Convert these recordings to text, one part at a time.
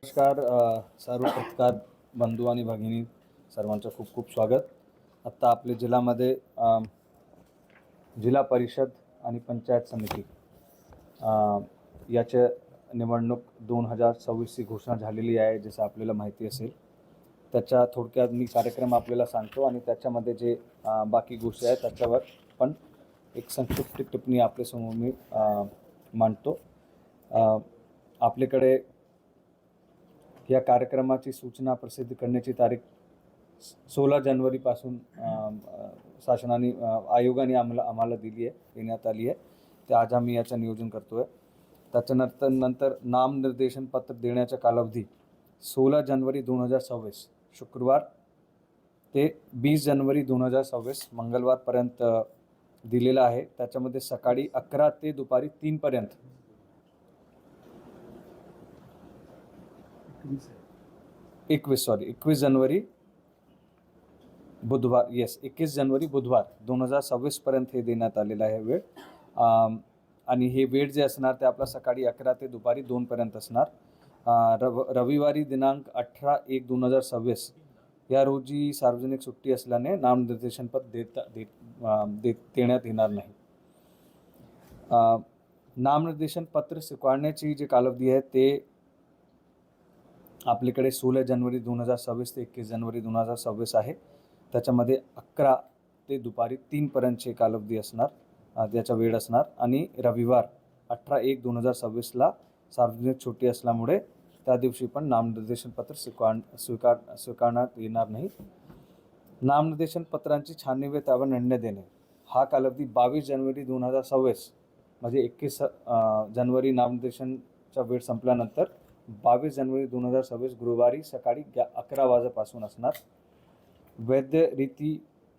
नमस्कार सर्व पत्रकार बंधू आणि भगिनी सर्वांचं खूप खूप स्वागत. आत्ता आपल्या जिल्ह्यामध्ये जिल्हा परिषद आणि पंचायत समिती याच्या निवडणूक 2026ची घोषणा झालेली आहे. जसं आपल्याला माहिती असेल त्याच्या थोडक्यात मी कार्यक्रम आपल्याला सांगतो आणि त्याच्यामध्ये जे बाकी गोष्टी आहेत त्याच्यावर पण एक संक्षिप्त टिप्पणी आपल्यासमोर मी मांडतो. आपल्याकडे या कार्यक्रमाची सूचना प्रसिद्ध करण्याची तारीख 16 जानेवारीपासून शासनाने आयोगाने आम्हाला देण्यात आली आहे. ते आज आम्ही याचं नियोजन करतो आहे. त्याच्यानंतर नामनिर्देशन पत्र देण्याचा कालावधी 16 जानेवारी 2026 शुक्रवार ते 20 जानेवारी 2026 मंगळवारपर्यंत दिलेला आहे. त्याच्यामध्ये सकाळी 11 ते दुपारी 3 पर्यंत 21 जानेवारी बुधवार 21 जानेवारी बुधवार 2026 पर्यंत हे देण्यात आलेलं आहे वेळ. आणि हे वेळ जे असणार ते आपला सकाळी 11 ते दुपारी 2 पर्यंत असणार. रविवारी दिनांक 18/1/2026 या रोजी सार्वजनिक सुट्टी असल्याने नामनिर्देशन पत्र देण्यात येणार नाही. नामनिर्देशन पत्र स्वीकारण्याची जी कालावधी आहे ते आपल्याकडे 16 जानेवारी 2026 ते 21 जानेवारी 2026 आहे. त्याच्यामध्ये 11 ते दुपारी 3 पर्यंतची कालावधी असणार, त्याचा वेळ असणार. आणि रविवार 18/1/2026ला सार्वजनिक सुट्टी असल्यामुळे त्या दिवशी पण नामनिर्देशन पत्र स्वीकारण्यात येणार नाही. नामनिर्देशन पत्रांची छाननी व त्यावर निर्णय देणे हा कालावधी 22 जानेवारी 2026 म्हणजे 21 जानेवारी नामनिर्देशनचा वेळ संपल्यानंतर 22 जानेवारी 2026 गुरुवारी सकाळी 11 वाजेपासून असणार.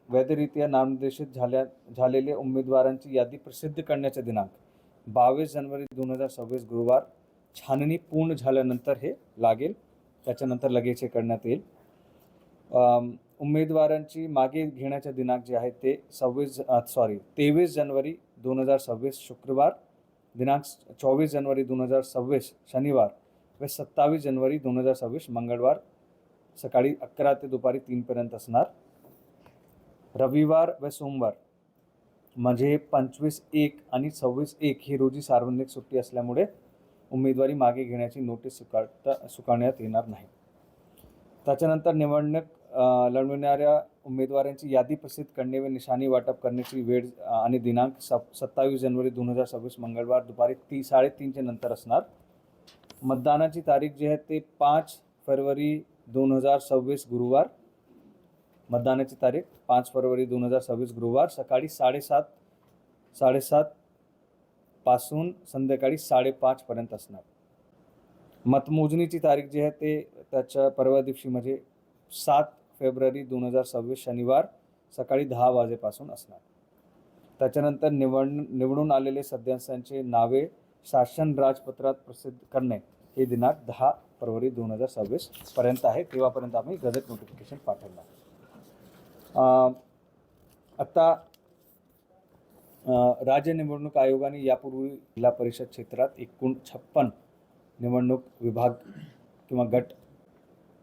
वैधरित्या नामनिर्देशित झालेल्या उमेदवारांची यादी प्रसिद्ध करण्याचा दिनांक 22 जानेवारी 2026 गुरुवार छाननी पूर्ण झाल्यानंतर हे लागेल. त्याच्यानंतर लगेच हे करण्यात येईल. उमेदवारांची मागे घेण्याचे दिनांक जे आहे ते 23 जानेवारी 2026 शुक्रवार, दिनांक 24 जानेवारी 2026 शनिवार व 27 जानेवारी 2026 मंगळवार सकाळी 11 ते दुपारी 3 पर्यंत असणार. रविवार व सोमवार म्हणजे 25/1 आणि 26/1 ही रोजी सार्वजनिक सुट्टी असल्यामुळे उमेदवारी मागे घेण्याची नोटीस स्वीकारण्यात येणार नाही. त्याच्यानंतर निवडणूक लढवणाऱ्या उमेदवारांची यादी प्रसिद्ध करणे व निशाणी वाटप करण्याची वेळ आणि दिनांक 27 जानेवारी 2026 मंगळवार दुपारी 3:30च्या नंतर असणार. मतदानाची तारीख जी आहे ते 5 फरवरी 2026 गुरुवार. मतदानाची तारीख 5 फरवरी 2026 गुरुवार सकाळी 7:30 पासून संध्याकाळी 5:30 पर्यंत असणार. मतमोजणीची तारीख जी आहे ते त्याच्या परवा दिवशी म्हणजे 7 फेब्रुवारी 2026 शनिवार सकाळी 10 वाजेपासून असणार. त्याच्यानंतर निवडून आलेले सदस्यांचे नावे शासन राजपत्रात प्रसिद्ध करणे हे दिनांक 10 फरवरी 2026 पर्यंत आहे. तेव्हापर्यंत आम्ही गझेट नोटिफिकेशन पाठवणार. आता राज्य निवडणूक आयोगाने यापूर्वी जिल्हा परिषद क्षेत्रात एकूण 56 निवडणूक विभाग किंवा गट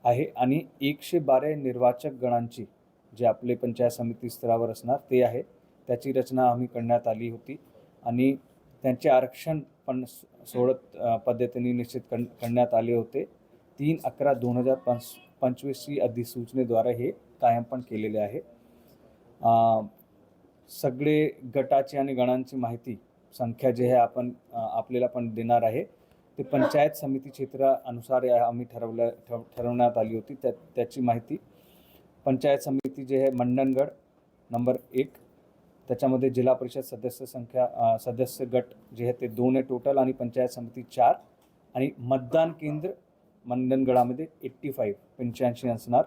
आहे आणि 112 निर्वाचक गणांची जे आपले पंचायत समिती स्तरावर असणार ते आहे त्याची रचना आम्ही करण्यात आली होती आणि त्यांचे आरक्षण पण सोडत पद्धतीने निश्चित करण्यात आले होते. 3/11/2025 अधिसूचनेद्वारे हे कायम पण केलेले आहे. सगळे गटाची आणि गणांची माहिती संख्या जे आहे आपण आपल्याला पण देणार आहे ते पंचायत समिती क्षेत्रानुसार आम्ही ठरवण्यात आली होती. त्याची माहिती पंचायत समिती जे आहे मंडणगड नंबर 1 त्याच्यामध्ये जिल्हा परिषद सदस्य गट जे आहे ते 2 आहे टोटल आणि पंचायत समिती 4 आणि मतदान केंद्र मंडणगडामध्ये 85 असणार.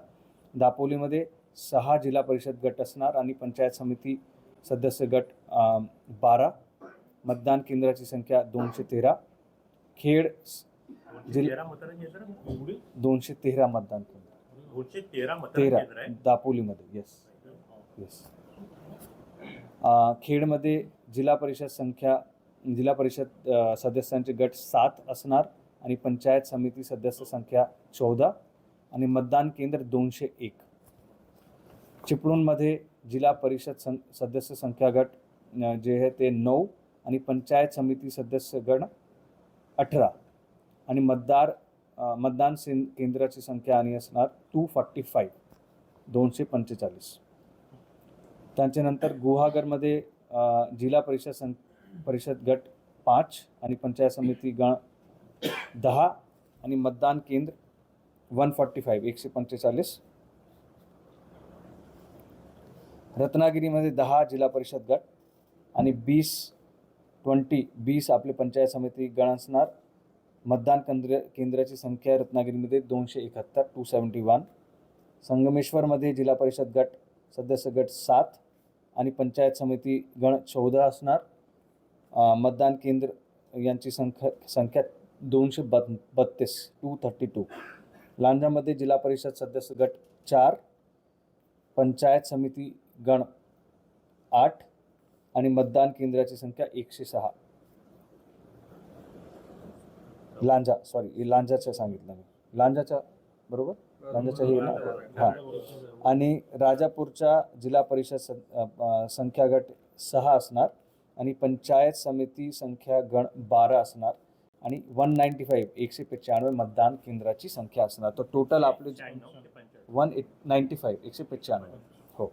दापोलीमध्ये 6 जिल्हा परिषद गट असणार आणि पंचायत समिती सदस्य गट 12. मतदान केंद्राची संख्या 213. खेड 213 मतदान केंद्र 13 दापोलीमध्ये. येस. खेडमध्ये जिल्हा परिषद सदस्यांचे गट 7 असणार आणि पंचायत समिती सदस्य संख्या 14 आणि मतदान केंद्र 201. चिपळूणमध्ये जिल्हा परिषद सदस्य संख्या गट जे आहे ते 9 आणि पंचायत समिती सदस्य गण 18 आणि मतदान केंद्राची संख्या आणि असणार 245 245. त्याच्यानंतर गुहागरमध्ये जिल्हा परिषद गट 5 आणि पंचायत समिती गण 10 आणि मतदान केंद्र 145 145. रत्नागिरीमध्ये 10 जिल्हा परिषद गट आणि 20 आपले पंचायत समिती गण असणार. मतदान केंद्राची संख्या रत्नागिरीमध्ये 271 271. संगमेश्वरमध्ये जिल्हा परिषद गट सदस्य गट 7 आणि पंचायत समिती गण 14 असणार. मतदान केंद्र यांची संख्या 232 232. लांजामध्ये जिल्हा परिषद सदस्य गट 4, पंचायत समिती गण 8 आणि मतदान केंद्राची संख्या 106. लांजाचं सांगितलं मी, लांजाच्या बरोबर, लांजाच्या हे ना हां. आणि राजापूरच्या जिल्हा परिषद संख्या गट 6 असणार आणि पंचायत समिती संख्या गण 12 असणार आणि 195 195 मतदान केंद्राची संख्या असणार. तर टोटल आपले 195 195 हो.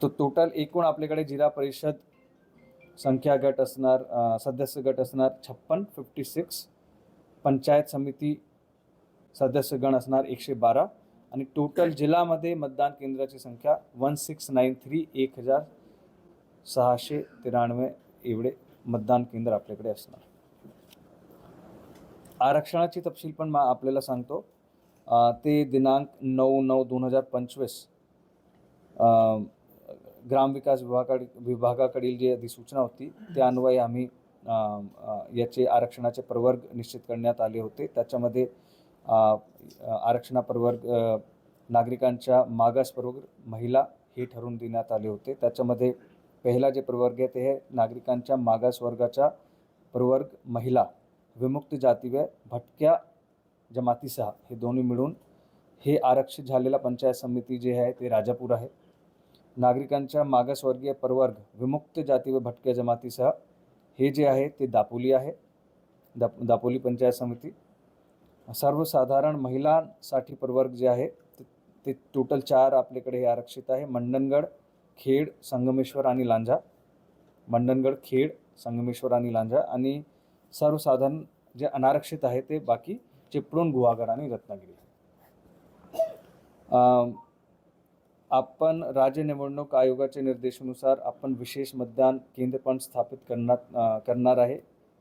तो टोटल एकूण आपल्याकडे जिल्हा परिषद संख्या गट असणार, सदस्य गट असणार 56 56. पंचायत समिती सदस्य गण असणार 112 आणि टोटल जिल्ह्यामध्ये मतदान केंद्राची संख्या 1693 1693 एवढे मतदान केंद्र आपल्याकडे असणार. आरक्षणाची तपशील पण आपल्याला सांगतो. ते दिनांक 9/9/2025 ग्रामविकास विभागाकडील जी अधिसूचना होती त्या अन्वये आम्ही याचे आरक्षणाचे प्रवर्ग निश्चित करण्यात आले होते. त्याच्यामध्ये आरक्षणा प्रवर्ग नागरिकांच्या मागास प्रवर्ग महिला हे ठरवून देण्यात आले होते. त्याच्यामध्ये पहिला जे प्रवर्ग आहे ते नागरिकांच्या मागास वर्गाचा प्रवर्ग महिला, विमुक्त जाती व भटक्या जमातीसह हे दोन्ही मिळून हे आरक्षित झालेला पंचायत समिती जे आहे ते राजापूर आहे. नागरिकांच्या मागासवर्गीय प्रवर्ग विमुक्त जाती व भटक्या जमातीसह हे जे आहे ते दापोली आहे, दापोली पंचायत समिती. सर्वसाधारण महिलांसाठी प्रवर्ग जे आहे ते टोटल 4 आपल्याकडे हे आरक्षित आहे. मंडणगड, खेड, संगमेश्वर आणि लांजा. मंडणगड, खेड, संगमेश्वर आणि लांजा. आणि सर्वसाधारण जे अनारक्षित आहे ते बाकी चिपळूण, गुहागर आणि रत्नागिरी. आपण राज्य निवडणूक आयोगाच्या निर्देशानुसार आपण विशेष मतदान केंद्र पण स्थापित करणार आहे.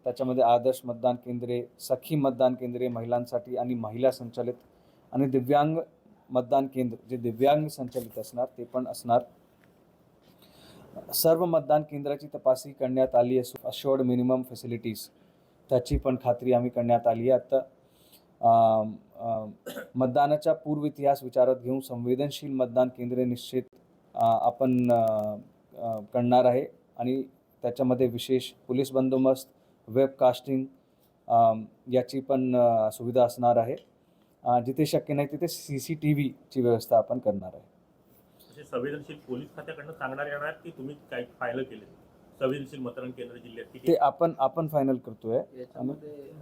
त्याच्यामध्ये आदर्श मतदान केंद्रे, सखी मतदान केंद्रे महिलांसाठी आणि महिला संचालित आणि दिव्यांग मतदान केंद्र जे दिव्यांग संचालित असणार ते पण असणार. सर्व मतदान केंद्राची तपासणी करण्यात आली असून अशोर्ड मिनिमम फॅसिलिटीज त्याची पण खात्री आम्ही करण्यात आली आहे. आता मतदानाचा पूर्व इतिहास विचारात घेऊन संवेदनशील मतदान केंद्रे निश्चित आपण करणार आहे आणि त्याच्यामध्ये विशेष पोलीस बंदोबस्त, वेबकास्टिंग याची पण सुविधा असणार आहे. जिथे शक्य नाही तिथे CCTVची व्यवस्था आपण करणार आहे. संवेदनशील पोलीस खात्याकडून सांगणार येणार की तुम्ही काय फायनल केले संवेदनशील मतदान केंद्र जिल्ह्यात ते आपण फायनल करतोय. याच्यामध्ये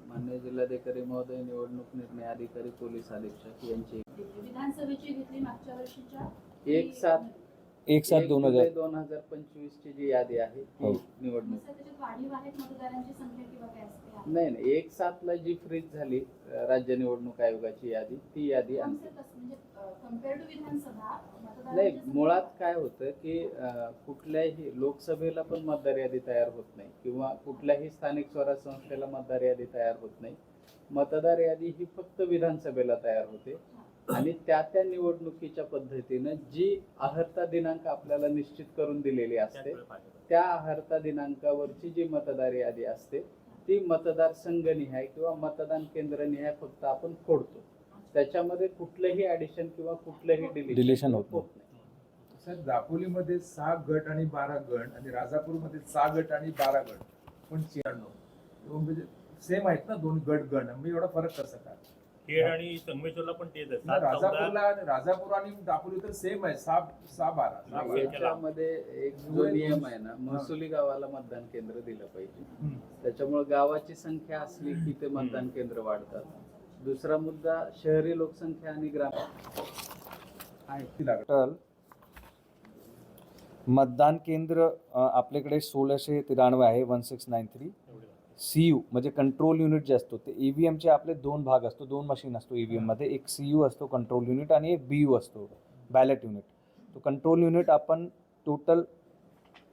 माननीय जिल्हाधिकारी महोदय, निवडणूक निर्णय अधिकारी, पोलीस अधीक्षक यांची विधानसभेची घेतली मागच्या वर्षीच्या 1/7/2025 ची जी यादी आहे ती निवडणूक नाही 1/7 जी फ्रीज झाली राज्य निवडणूक आयोगाची यादी ती यादी नाही. मुळात काय होतं की कुठल्याही लोकसभेला पण मतदार यादी तयार होत नाही किंवा कुठल्याही स्थानिक स्वराज्य संस्थेला मतदार यादी तयार होत नाही. मतदार यादी ही फक्त विधानसभेला तयार होते आणि त्या निवडणुकीच्या पद्धतीनं जी अहर्ता दिनांक आपल्याला निश्चित करून दिलेली असते त्या अहर्ता दिनांकावरची जी मतदार यादी असते ती मतदार संघनिहाय किंवा मतदान केंद्र निहाय फक्त आपण फोडतो. त्याच्यामध्ये कुठलंही ऍडिशन किंवा कुठलंही डिलिशन होत नाही. सर, दापोलीमध्ये 6 गट आणि 12 गण आणि राजापूरमध्ये 6 गट आणि 12 गण पण 96 म्हणजे सेम आहेत ना दोन गण मी एवढा फरक कसा काय खेड आणि संगमेश्वरला पण तेच आहे. ना 7-14 राजापूर आणि दापोली तर सेम आहे 6-12 याच्यामध्ये एक जो नियम आहे ना, महसुली गावाला मतदान केंद्र दिलं पाहिजे. त्याच्यामुळे गावाची संख्या असली की ते मतदान केंद्र वाढतात. दुसरा मुद्दा शहरी लोकसंख्या आणि ग्राम टोटल मतदान केंद्र आपल्याकडे 1693 आहे, 1693. CU म्हणजे कंट्रोल युनिट जे असतो ते EVMचे आपले दोन भाग असतो, दोन मशीन असतो EVM मध्ये. एक CU असतो कंट्रोल युनिट आणि एक BU असतो बॅलेट युनिट. तो कंट्रोल युनिट आपण टोटल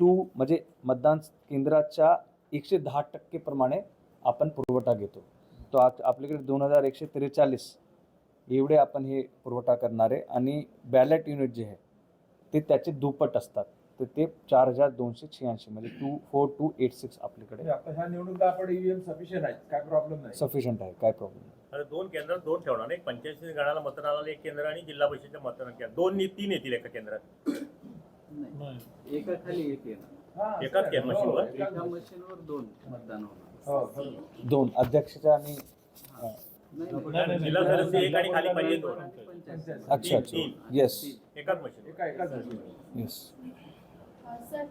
2 म्हणजे मतदान केंद्राच्या 110% प्रमाणे आपण पुरवठा घेतो. तो आपल्याकडे 2143 एवढे आपण हे पुरवठा करणार आहे. आणि बॅलेट युनिट जे आहे ते त्याचे दुप्पट असतात, तर ते 4286 म्हणजे 24286 आपल्याकडे आता ह्या निवडणुका आपण ईव्हीएम सफिशियंट आहेत, काय प्रॉब्लेम नाही. सफिशियंट आहे, काय प्रॉब्लेम नाही. आता 2 केंद्रात 2 ठेवणार, एक 85 गणाला मतदानाला एक केंद्र आणि जिल्हा परिषदेच्या मतदान केंद्र 2-3 येतील एका केंद्रात. नाही, एका खाली एक येणार. हा, एकाच असं केंद्र आहे. मशीनवर? हो, एका मशीनवर 2 मतदान होणार. हो, बरोबर. 2 अध्यक्षाच्या आणि नाही, जिल्हा सदस्य एक आणि खाली पाहिजे 2. अच्छा अच्छा येस एकाच मशीन. एकाच गोष्टी. येस. सर,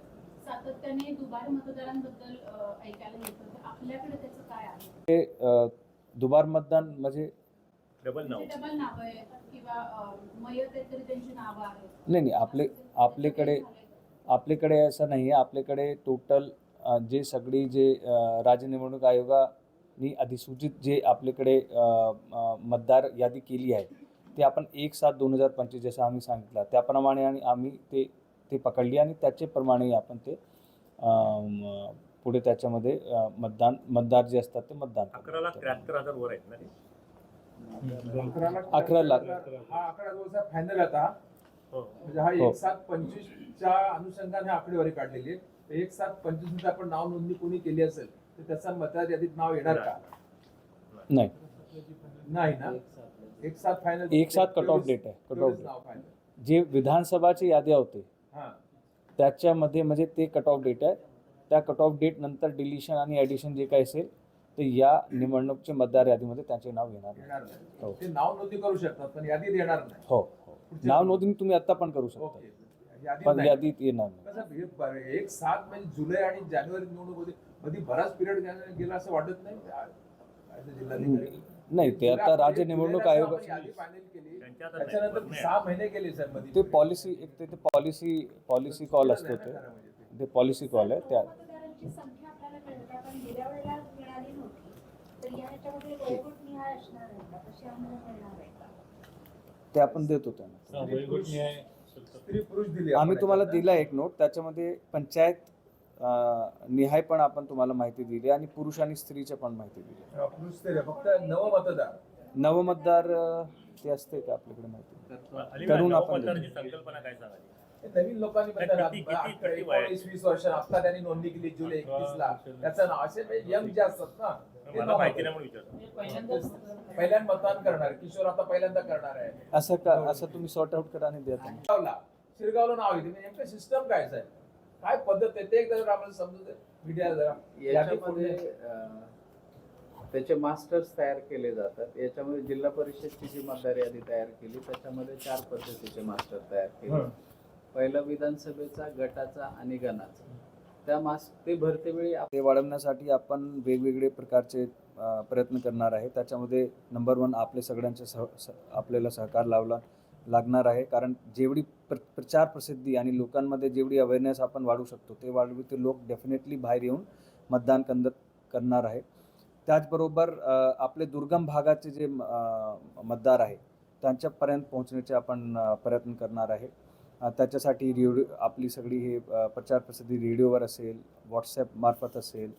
सातत्याने दुबार मतदारांबद्दल ऐकायला येत होतं. आपल्याकडे त्याचं काय आहे? हे दुबार मतदान म्हणजे डबल नाव. म्हणजे डबल नावं आहेत किंवा मयत आहेत तरी त्यांची नावं आहेत. नाही आपल्याकडे असं नाही आहे. आपल्याकडे टोटल जे सगळी जे राज्य निवडणूक आयोगाने अधिसूचित जे आपल्याकडे मतदार यादी केली आहे ते आपण 1/7/2025 जसं आम्ही सांगितलं त्याप्रमाणे आणि आम्ही ते पकडली आणि त्याच्याप्रमाणे आपण ते पुढे त्याच्यामध्ये मतदार जे असतात ते मतदान 11,73,000 वर आहेत ना ते. 11 लाख. हा आकडा जो फायनल आता हो. म्हणजे हा हो. 1/7/25च्या अनुषंगाने आकडेवारी काढलेली आहे. 1/7/25 मध्ये आपण नाव नोंदणी कोणी केली असेल तर त्याचा मतदार यादीत नाव येणार का? नाही. नाही ना. 1/7 फायनल 1/7 कट ऑफ डेट आहे. कट ऑफ नाव फायनल. जे विधानसभाची याद्या होते हा त्याच्यामध्ये म्हणजे ते कट ऑफ डेट आहे. त्या कट ऑफ डेट नंतर डिलिशन आणि ॲडिशन जे काही असेल तर या निवडणूकच्या मतदार यादीमध्ये त्याचे नाव येणार नाही. येणार हो. नाही. ते नाव नोंदणी करू शकतात पण यादीत येणार नाही. हो नाव नोंदणी तुम्ही आता पण करू शकता ओके. यादीत पण नाही. यादीत येणार नाही. कसं 1/7 म्हणजे जुलै आणि जानेवारी निवडणूक होती, मध्ये बराच पिरियड गेला असं वाटत नाही. जिल्हाधिकारी नाही ते आता राज्य निवडणूक आयोगाची यादी फायनल केली त्यांच्या आता त्याच्यानंतर नाही. 6 महिने गेले सर मध्ये. ते पॉलिसी एक ते पॉलिसी कॉल असतो ते पॉलिसी कॉल आहे त्या मतदारांची संख्या आपल्याला कळते. आपण गेल्या वेळेला मिळाली नव्हती, तर या ह्याच्यामध्ये वयोगट निहाय असणार आहे का? तशी आम्हाला मिळणार आहे का? ते आपण देतो त्यांना. स्त्री पुरुष दिली आम्ही आपण तुम्हाला याच्यात. दिला एक नोट त्याच्यामध्ये पंचायत निहाय पण आपण तुम्हाला माहिती दिली आणि पुरुष आणि स्त्रीच्या पण माहिती दिली. पुरुष स्त्री फक्त नवमतदार. नवमतदार ते असते का आपल्याकडे माहिती अलीकडे करून आपण नवमतदाराची संकल्पना काय सांगाली? हे नवीन लोकांनी किती वय आहे? 19-20 वर्ष आता त्यांनी नोंदणी केली जुलै 31 ला त्याचं नाव असे यंग जे असतात ना ते मला माहिती नाव नाही म्हणून विचारतो. पहिल्यांदा मतदान करणार किशोर आता पहिल्यांदा करणार आहे. असं तुम्ही सॉर्ट आउट करा आणि द्या त्यांना. शिरगावला नाव येते म्हणजे नेमकं सिस्टम काय आहे काय पद्धत आहे ते एकदा जर आपण समजून मीडिया जरा याच्यामध्ये त्याचे मास्टर्स तयार केले जातात. याच्यामध्ये जिल्हा परिषदची जी मतदार यादी तयार केली त्याच्यामध्ये 4 पद्धतीचे मास्टर तयार केले. पहिला विधानसभेचा, गटाचा आणि गणाचा. ते भरतेवेळी ते वाढवण्यासाठी आपण वेगवेगळे प्रकारचे प्रयत्न करणार आहे. त्याच्यामध्ये नंबर 1 आपले सगळ्यांचे आपल्याला सहकार लागणार आहे. कारण जेवढी प्रचार प्रसिद्धी आणि लोकांमध्ये जेवढी अवेअरनेस आपण वाढवू शकतो ते वाढवू ते लोक डेफिनेटली बाहेर येऊन मतदान करणार आहे. त्याचबरोबर आपले दुर्गम भागाचे जे मतदार आहे त्यांच्यापर्यंत पोहोचण्याचे आपण प्रयत्न करणार आहे. त्याच्यासाठी रेडिओ आपली सगळी हे प्रचार प्रसिद्धी रेडिओवर असेल, व्हॉट्सॲप मार्फत असेल,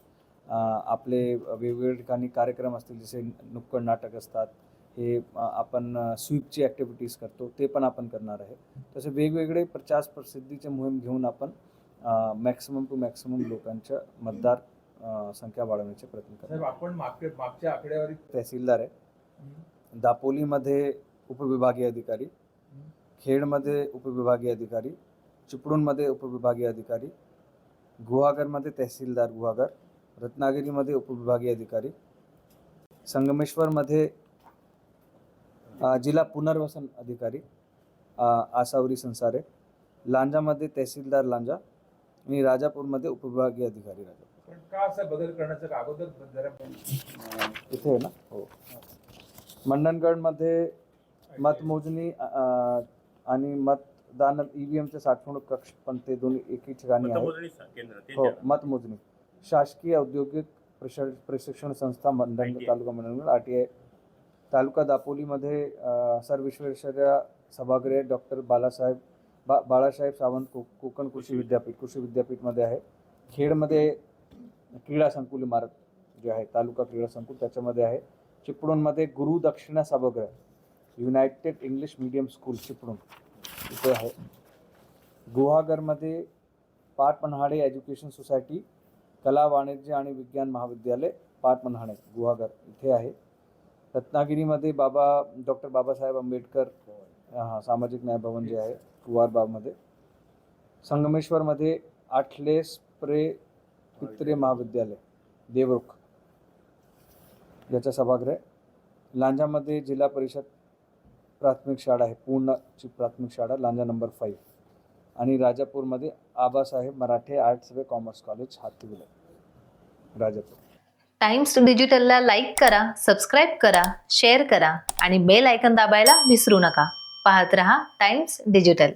आपले वेगवेगळ्या ठिकाणी कार्यक्रम असतील जसे नुक्कड नाटक असतात हे आपण स्वीपची ॲक्टिव्हिटीज करतो ते पण आपण करणार आहे. तसे वेगवेगळे प्रचार प्रसिद्धीचे मोहीम घेऊन आपण मॅक्सिमम टू मॅक्सिमम लोकांच्या मतदार संख्या वाढवण्याचे प्रयत्न करतो. आपण मागच्या आकडेवारी तहसीलदार आहे, दापोलीमध्ये उपविभागीय अधिकारी, खेडमध्ये उपविभागीय अधिकारी, चिपळूणमध्ये उपविभागीय अधिकारी, गुहागरमध्ये तहसीलदार गुहागर, रत्नागिरीमध्ये उपविभागीय अधिकारी, संगमेश्वरमध्ये जिल्हा पुनर्वसन अधिकारी आसावरी संसारे, लांजामध्ये तहसीलदार लांजा आणि राजापूरमध्ये उपविभागीय अधिकारी राजापूर. पण का असा बदल करण्याचं का अगोदर जरा इथे आहे ना. हो. मंडणगडमध्ये मतमोजणी आणि मतदान ईव्हीएमचे साठवणूक कक्ष, पण ते दोन्ही एकी ठिकाणी आहे. मतमोजणी केंद्र ते हो, द्या. मतमोजणी. शासकीय औद्योगिक प्रशिक्षण संस्था मंडणगड, ITI. तालुका मंडणगड, RTI. तालुका दापोलीमध्ये सर विश्वेश्वरय्या सभागृह डॉक्टर बाळासाहेब सावंत कोकण कृषी विद्यापीठमध्ये आहे. खेडमध्ये क्रीडा संकुल इमारत जे आहे, तालुका क्रीडा संकुल, त्याच्यामध्ये आहे. चिपळूणमध्ये गुरु दक्षिणा सभागृह, United English medium school Chiplun इथे आहे. गुहागरमध्ये पाटपन्हाळे एज्युकेशन सोसायटी, कला वाणिज्य आणि विज्ञान महाविद्यालय पाटपन्हाळे गुहागर इथे आहे. रत्नागिरीमध्ये डॉक्टर बाबासाहेब आंबेडकर सामाजिक न्याय भवन जे आहे कुवारबागमध्ये. संगमेश्वरमध्ये आठले स्प्रे पित्रे महाविद्यालय देवरुख याचा सभागृह. लांजामध्ये जिल्हा परिषद प्राथमिक शाळा आहे, पूर्णची प्राथमिक शाळा लांजा नंबर 5. आणि राजापूरमध्ये आबासाहेब मराठे आर्ट्स व commerce college हातीविले Rajapur. Times डिजिटलला like करा, सबस्क्राईब करा, शेअर करा आणि बेल आयकॉन दाबायला विसरू नका. पाहत रहा टाइम्स डिजिटल.